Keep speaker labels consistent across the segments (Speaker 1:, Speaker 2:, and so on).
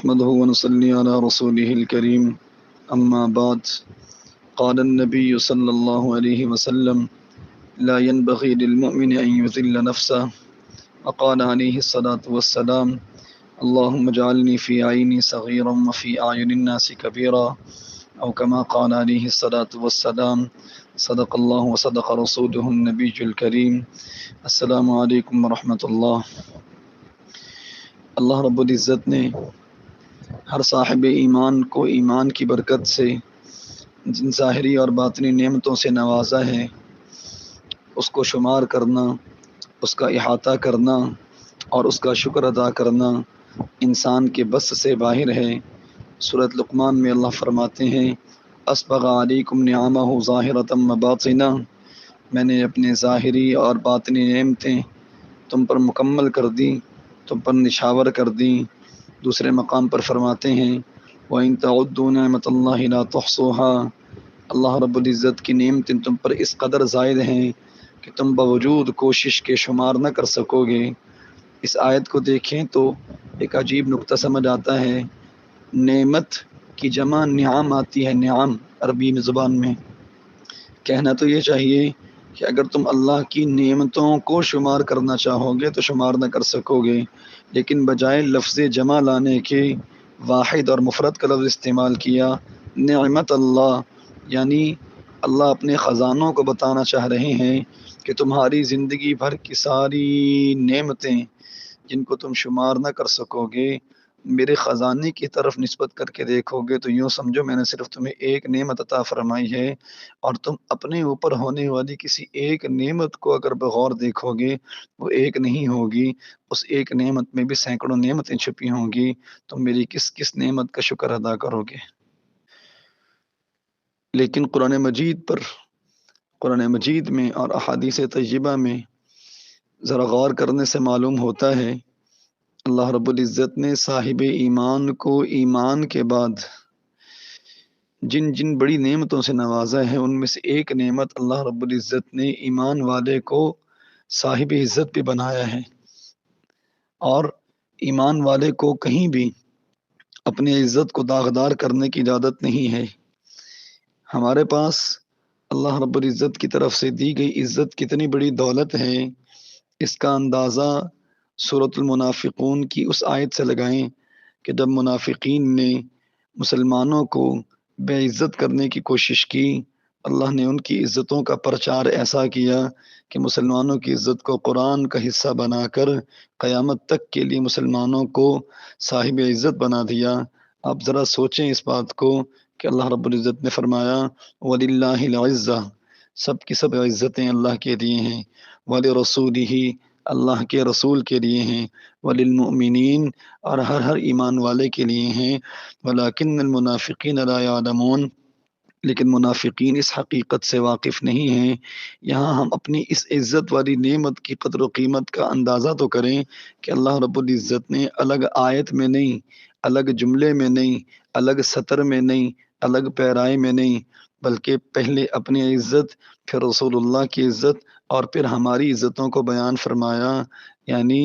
Speaker 1: نحمده ونصلي على رسوله الكريم أما بعد قال النبي صلى الله عليه وسلم لا ينبغي للمؤمن أن يذل نفسه وقال عليه الصلاة والسلام اللهم اجعلني في عيني صغيرا وفي أعين الناس كبيرا أو كما قال عليه الصلاة والسلام صدق الله وصدق رسوله النبي الكريم السلام علیکم ورحمۃ اللہ۔ اللہ رب العزت نے ہر صاحب ایمان کو ایمان کی برکت سے جن ظاہری اور باطنی نعمتوں سے نوازا ہے اس کو شمار کرنا، اس کا احاطہ کرنا اور اس کا شکر ادا کرنا انسان کے بس سے باہر ہے۔ سورۃ لقمان میں اللہ فرماتے ہیں اسبغ علیکم نعمہ ظاہرۃ و باطنہ، میں نے اپنے ظاہری اور باطنی نعمتیں تم پر مکمل کر دیں، تم پر نشاور کر دیں۔ دوسرے مقام پر فرماتے ہیں وَإِن تَعُدُّوا نِعْمَةَ اللَّهِ لَا تُحْصُوهَا، اللہ رب العزت کی نعمتیں تم پر اس قدر زائد ہیں کہ تم باوجود کوشش کے شمار نہ کر سکو گے۔ اس آیت کو دیکھیں تو ایک عجیب نقطہ سمجھ آتا ہے۔ نعمت کی جمع نعم آتی ہے، نعم عربی زبان میں۔ کہنا تو یہ چاہیے کہ اگر تم اللہ کی نعمتوں کو شمار کرنا چاہو گے تو شمار نہ کر سکو گے، لیکن بجائے لفظ جمع لانے کے واحد اور مفرد کا لفظ استعمال کیا، نعمت اللہ، یعنی اللہ اپنے خزانوں کو بتانا چاہ رہے ہیں کہ تمہاری زندگی بھر کی ساری نعمتیں جن کو تم شمار نہ کر سکو گے، میرے خزانے کی طرف نسبت کر کے دیکھو گے تو یوں سمجھو میں نے صرف تمہیں ایک نعمت عطا فرمائی ہے، اور تم اپنے اوپر ہونے والی کسی ایک نعمت کو اگر بغور دیکھو گے وہ ایک نہیں ہوگی، اس ایک نعمت میں بھی سینکڑوں نعمتیں چھپی ہوں گی۔ تم میری کس کس نعمت کا شکر ادا کرو گے؟ لیکن قرآن مجید میں اور احادیث طیبہ میں ذرا غور کرنے سے معلوم ہوتا ہے اللہ رب العزت نے صاحب ایمان کو ایمان کے بعد جن جن بڑی نعمتوں سے نوازا ہے ان میں سے ایک نعمت اللہ رب العزت نے ایمان والے کو صاحب عزت بھی بنایا ہے، اور ایمان والے کو کہیں بھی اپنی عزت کو داغدار کرنے کی اجازت نہیں ہے۔ ہمارے پاس اللہ رب العزت کی طرف سے دی گئی عزت کتنی بڑی دولت ہے، اس کا اندازہ سورۃ المنافقون کی اس آیت سے لگائیں کہ جب منافقین نے مسلمانوں کو بے عزت کرنے کی کوشش کی، اللہ نے ان کی عزتوں کا پرچار ایسا کیا کہ مسلمانوں کی عزت کو قرآن کا حصہ بنا کر قیامت تک کے لیے مسلمانوں کو صاحب عزت بنا دیا۔ آپ ذرا سوچیں اس بات کو کہ اللہ رب العزت نے فرمایا وَلِلَّهِ الْعِزَّةُ، سب کی سب عزتیں اللہ کے لیے ہیں، وَلِرَسُولِهِ، اللہ کے رسول کے لیے ہیں، وَلِلْمُؤْمِنِينَ، اور ہر ایمان والے کے لیے ہیں، وَلَكِنَّ الْمُنَافِقِينَ لَا يَعْلَمُونَ، لیکن منافقین اس حقیقت سے واقف نہیں ہیں۔ یہاں ہم اپنی اس عزت والی نعمت کی قدر و قیمت کا اندازہ تو کریں کہ اللہ رب العزت نے الگ آیت میں نہیں، الگ جملے میں نہیں، الگ سطر میں نہیں، الگ پیرائے میں نہیں، بلکہ پہلے اپنی عزت، پھر رسول اللہ کی عزت، اور پھر ہماری عزتوں کو بیان فرمایا۔ یعنی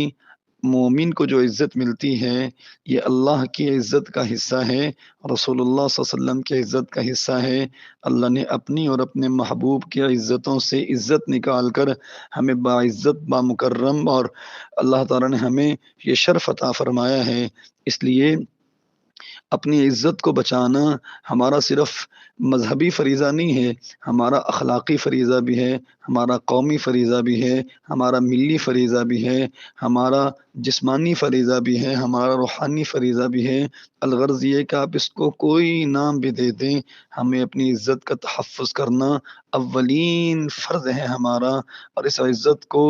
Speaker 1: مومن کو جو عزت ملتی ہے یہ اللہ کی عزت کا حصہ ہے، رسول اللہ صلی اللہ علیہ وسلم کی عزت کا حصہ ہے۔ اللہ نے اپنی اور اپنے محبوب کی عزتوں سے عزت نکال کر ہمیں باعزت، بامکرم، اور اللہ تعالیٰ نے ہمیں یہ شرف عطا فرمایا ہے۔ اس لیے اپنی عزت کو بچانا ہمارا صرف مذہبی فریضہ نہیں ہے، ہمارا اخلاقی فریضہ بھی ہے، ہمارا قومی فریضہ بھی ہے، ہمارا ملی فریضہ بھی ہے، ہمارا جسمانی فریضہ بھی ہے، ہمارا روحانی فریضہ بھی ہے۔ الغرض یہ کہ آپ اس کو کوئی نام بھی دے دیں، ہمیں اپنی عزت کا تحفظ کرنا اولین فرض ہے ہمارا، اور اس عزت کو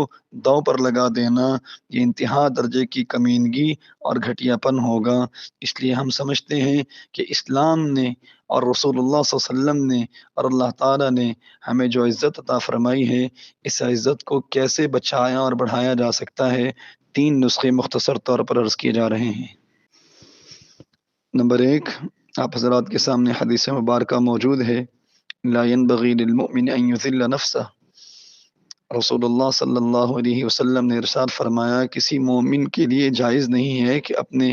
Speaker 1: داؤ پر لگا دینا یہ انتہا درجے کی کمینگی اور گھٹیا پن ہوگا۔ اس لیے ہم سمجھتے ہیں کہ اسلام نے اور رسول اللہ صلی اللہ علیہ وسلم نے اور اللہ تعالیٰ نے ہمیں جو عزت عطا فرمائی ہے، اس عزت کو کیسے بچایا اور بڑھایا جا سکتا ہے، 3 نسخے مختصر طور پر عرض کیے جا رہے ہیں۔ نمبر 1، آپ حضرات کے سامنے حدیث مبارکہ موجود ہے لا ينبغي للمؤمن ان يذل نفسه، رسول اللہ صلی اللہ علیہ وسلم نے ارشاد فرمایا کسی مومن کے لیے جائز نہیں ہے کہ اپنے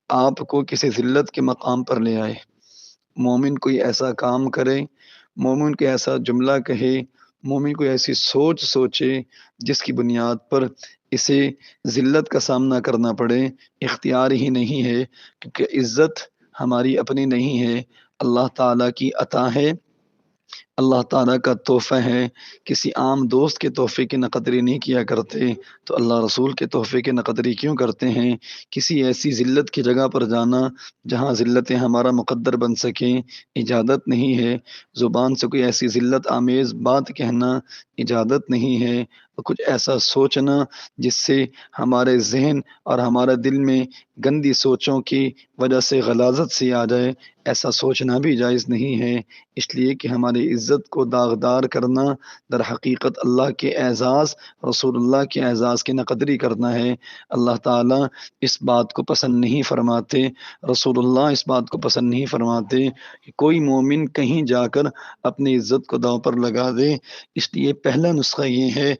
Speaker 1: آپ کو کسی ذلت کے مقام پر لے آئے۔ مومن کوئی ایسا کام کرے، مومن کوئی ایسا جملہ کہے، مومن کوئی ایسی سوچ سوچے جس کی بنیاد پر اسے ذلت کا سامنا کرنا پڑے، اختیار ہی نہیں ہے، کیونکہ عزت ہماری اپنی نہیں ہے، اللہ تعالیٰ کی عطا ہے، اللہ تعالیٰ کا تحفہ ہے۔ کسی عام دوست کے تحفے کی نقدری نہیں کیا کرتے تو اللہ رسول کے تحفے کی نقدری کیوں کرتے ہیں؟ کسی ایسی ذلت کی جگہ پر جانا جہاں ذلتیں ہمارا مقدر بن سکیں اجازت نہیں ہے، زبان سے کوئی ایسی ذلت آمیز بات کہنا اجازت نہیں ہے، اور کچھ ایسا سوچنا جس سے ہمارے ذہن اور ہمارا دل میں گندی سوچوں کی وجہ سے غلاظت سی آ جائے، ایسا سوچنا بھی جائز نہیں ہے۔ اس لیے کہ ہماری عزت کو داغدار کرنا در حقیقت اللہ کے اعزاز، رسول اللہ کے اعزاز کی نقدری کرنا ہے۔ اللہ تعالیٰ اس بات کو پسند نہیں فرماتے، رسول اللہ اس بات کو پسند نہیں فرماتے کہ کوئی مومن کہیں جا کر اپنی عزت کو داؤ پر لگا دے۔ اس لیے پہلا نسخہ یہ ہے،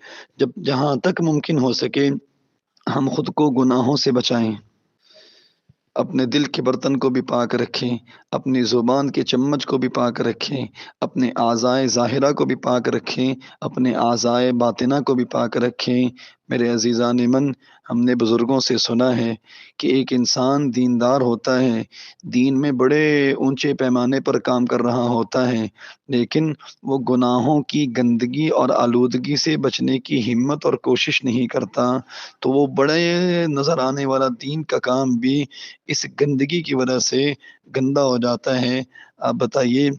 Speaker 1: جہاں تک ممکن ہو سکے ہم خود کو گناہوں سے بچائیں، اپنے دل کے برتن کو بھی پاک رکھیں، اپنی زبان کے چمچ کو بھی پاک رکھیں، اپنے اعضائے ظاہرہ کو بھی پاک رکھیں، اپنے اعضائے باطنہ کو بھی پاک رکھیں۔ میرے عزیزان من، ہم نے بزرگوں سے سنا ہے کہ ایک انسان دیندار ہوتا ہے، دین میں بڑے اونچے پیمانے پر کام کر رہا ہوتا ہے، لیکن وہ گناہوں کی گندگی اور آلودگی سے بچنے کی ہمت اور کوشش نہیں کرتا، تو وہ بڑے نظر آنے والا دین کا کام بھی اس گندگی کی وجہ سے گندا ہو جاتا ہے۔ آپ بتائیے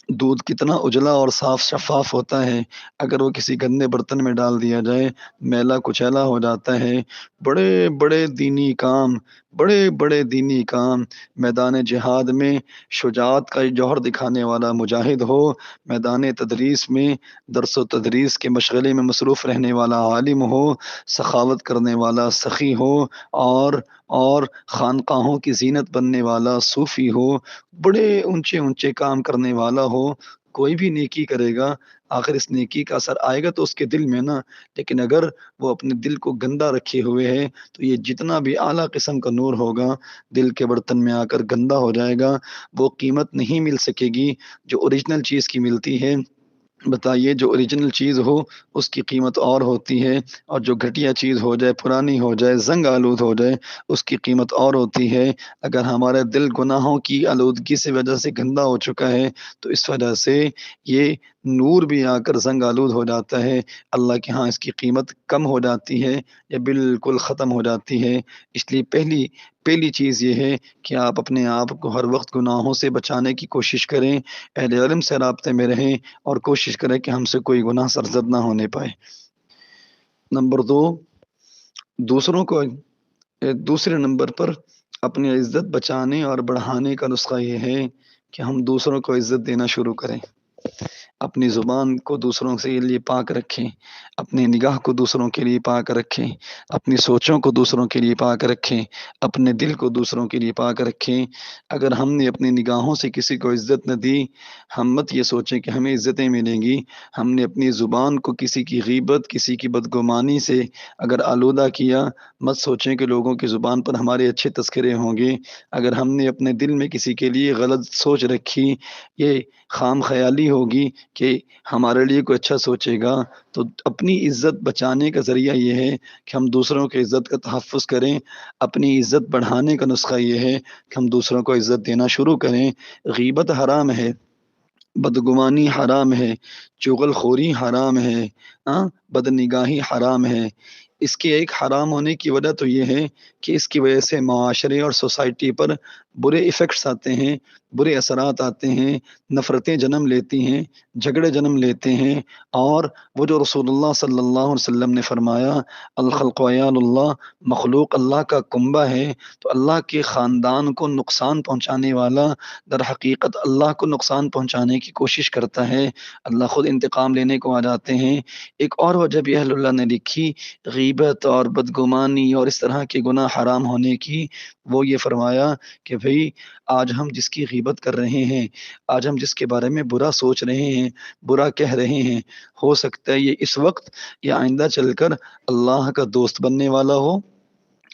Speaker 1: دودھ کتنا اجلا اور صاف شفاف ہوتا ہے، اگر وہ کسی گندے برتن میں ڈال دیا جائے میلا کچیلا ہو جاتا ہے۔ بڑے بڑے دینی کام، بڑے بڑے دینی کام، میدان جہاد میں شجاعت کا جوہر دکھانے والا مجاہد ہو، میدان تدریس میں درس و تدریس کے مشغلے میں مصروف رہنے والا عالم ہو، سخاوت کرنے والا سخی ہو، اور خانقاہوں کی زینت بننے والا صوفی ہو، بڑے اونچے اونچے کام کرنے والا ہو، کوئی بھی نیکی کرے گا آخر اس نیکی کا اثر آئے گا تو اس کے دل میں نا، لیکن اگر وہ اپنے دل کو گندا رکھے ہوئے ہے تو یہ جتنا بھی اعلیٰ قسم کا نور ہوگا دل کے برتن میں آ کر گندا ہو جائے گا، وہ قیمت نہیں مل سکے گی جو اوریجنل چیز کی ملتی ہے۔ بتائیے جو اوریجنل چیز ہو اس کی قیمت اور ہوتی ہے، اور جو گھٹیا چیز ہو جائے، پرانی ہو جائے، زنگ آلود ہو جائے، اس کی قیمت اور ہوتی ہے۔ اگر ہمارا دل گناہوں کی آلودگی سے وجہ سے گندا ہو چکا ہے تو اس وجہ سے یہ نور بھی آ کر زنگ آلود ہو جاتا ہے، اللہ کے ہاں اس کی قیمت کم ہو جاتی ہے یا بالکل ختم ہو جاتی ہے۔ اس لیے پہلی چیز یہ ہے کہ آپ اپنے آپ کو ہر وقت گناہوں سے بچانے کی کوشش کریں، اہل علم سے رابطے میں رہیں، اور کوشش کریں کہ ہم سے کوئی گناہ سرزد نہ ہونے پائے۔ نمبر دو، دوسروں کو دوسرے نمبر پر اپنی عزت بچانے اور بڑھانے کا نسخہ یہ ہے کہ ہم دوسروں کو عزت دینا شروع کریں، اپنی زبان کو دوسروں کے لیے پاک رکھیں، اپنی نگاہ کو دوسروں کے لیے پاک رکھیں، اپنی سوچوں کو دوسروں کے لیے پاک رکھیں، اپنے دل کو دوسروں کے لیے پاک رکھیں۔ اگر ہم نے اپنی نگاہوں سے کسی کو عزت نہ دی، ہم مت یہ سوچیں کہ ہمیں عزتیں ملیں گی۔ ہم نے اپنی زبان کو کسی کی غیبت، کسی کی بدگمانی سے اگر آلودہ کیا، مت سوچیں کہ لوگوں کی زبان پر ہمارے اچھے تذکرے ہوں گے۔ اگر ہم نے اپنے دل میں کسی کے لیے غلط سوچ رکھی، یہ خام خیالی ہوگی کہ ہمارے لیے کوئی اچھا سوچے گا، تو اپنی عزت بچانے کا ذریعہ یہ ہے کہ ہم دوسروں کی عزت کا تحفظ کریں۔ اپنی عزت بڑھانے کا نسخہ یہ ہے کہ ہم دوسروں کو عزت دینا شروع کریں۔ غیبت حرام ہے، بدگمانی حرام ہے، چغل خوری حرام ہے، بدنگاہی حرام ہے۔ اس کے ایک حرام ہونے کی وجہ تو یہ ہے کہ اس کی وجہ سے معاشرے اور سوسائٹی پر برے ایفیکٹس آتے ہیں، برے اثرات آتے ہیں، نفرتیں جنم لیتی ہیں، جھگڑے جنم لیتے ہیں، اور وہ جو رسول اللہ صلی اللہ علیہ وسلم نے فرمایا الخلق عیال اللہ، مخلوق اللہ کا کنبہ ہے، تو اللہ کے خاندان کو نقصان پہنچانے والا در حقیقت اللہ کو نقصان پہنچانے کی کوشش کرتا ہے، اللہ خود انتقام لینے کو آ جاتے ہیں۔ ایک اور وجہ بھی اہل اللہ نے لکھی غیبت اور بدگمانی اور اس طرح کے گناہ حرام ہونے کی، وہ یہ فرمایا کہ بھئی آج ہم جس کی غیبت کر رہے ہیں، آج ہم جس کے بارے میں برا سوچ رہے ہیں، برا کہہ رہے ہیں، ہو سکتا ہے یہ اس وقت یا آئندہ چل کر اللہ کا دوست بننے والا ہو،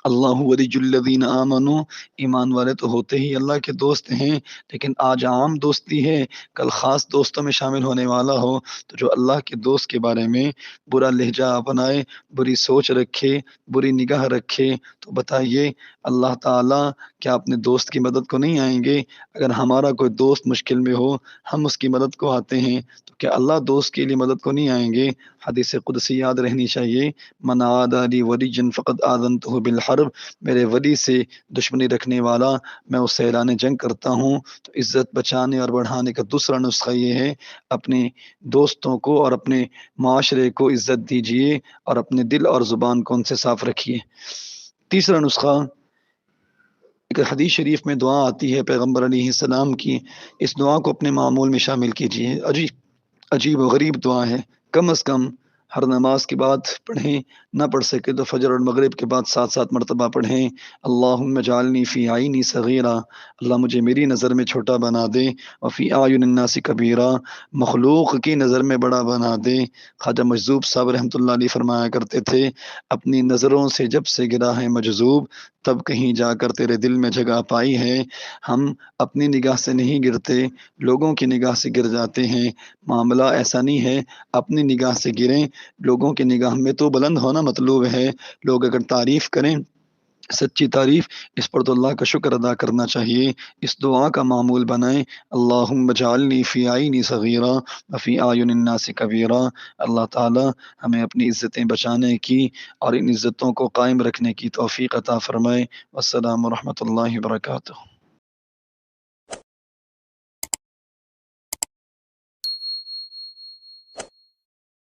Speaker 1: اللہ ولی الذین آمنو، ایمان والے تو ہوتے ہی اللہ کے دوست ہیں، لیکن آج عام دوستی ہے، کل خاص دوستوں میں شامل ہونے والا ہو تو جو اللہ کے دوست کے بارے میں برا لہجہ اپنائے، بری سوچ رکھے، بری نگاہ رکھے، تو بتائیے اللہ تعالیٰ کیا اپنے دوست کی مدد کو نہیں آئیں گے؟ اگر ہمارا کوئی دوست مشکل میں ہو، ہم اس کی مدد کو آتے ہیں، تو کیا اللہ دوست کے لیے مدد کو نہیں آئیں گے؟ حدیث قدسی یاد رہنی چاہیے، من عادى لي وليا فقد آذنته بالحرب، میرے ولی سے دشمنی رکھنے والا میں اس سے اعلان جنگ کرتا ہوں۔ تو عزت بچانے اور بڑھانے کا دوسرا نسخہ یہ ہے، اپنے دوستوں کو اور اپنے معاشرے کو عزت دیجیے اور اپنے دل اور زبان کو ان سے صاف رکھیے۔ تیسرا نسخہ، ایک حدیث شریف میں دعا آتی ہے پیغمبر علیہ السلام کی، اس دعا کو اپنے معمول میں شامل کیجیے۔ عجیب و غریب دعا ہے، کم از کم ہر نماز کے بعد پڑھیں، نہ پڑھ سکے تو فجر اور مغرب کے بعد 7 مرتبہ پڑھیں۔ اللہم اجعلنی فی عینی صغیرہ، اللہ مجھے میری نظر میں چھوٹا بنا دے، وفی اعین الناس کبیرہ، مخلوق کی نظر میں بڑا بنا دے۔ خواجہ مجذوب صاحب رحمۃ اللہ علیہ فرمایا کرتے تھے، اپنی نظروں سے جب سے گرا ہے مجذوب، تب کہیں جا کر تیرے دل میں جگہ پائی ہے۔ ہم اپنی نگاہ سے نہیں گرتے، لوگوں کی نگاہ سے گر جاتے ہیں۔ معاملہ ایسا نہیں ہے، اپنی نگاہ سے گریں، لوگوں کی نگاہ میں تو بلند ہونا مطلوب ہے۔ لوگ اگر تعریف کریں، سچی تعریف، اس پر تو اللہ کا شکر ادا کرنا چاہیے۔ اس دعا کا معمول بنائیں، اللہم اجعلنی فی عینی صغیرہ وفی اعین الناس کبیرہ۔ اللہ تعالی ہمیں اپنی عزتیں بچانے کی اور ان عزتوں کو قائم رکھنے کی توفیق عطا فرمائے۔ والسلام ورحمۃ اللہ وبرکاتہ۔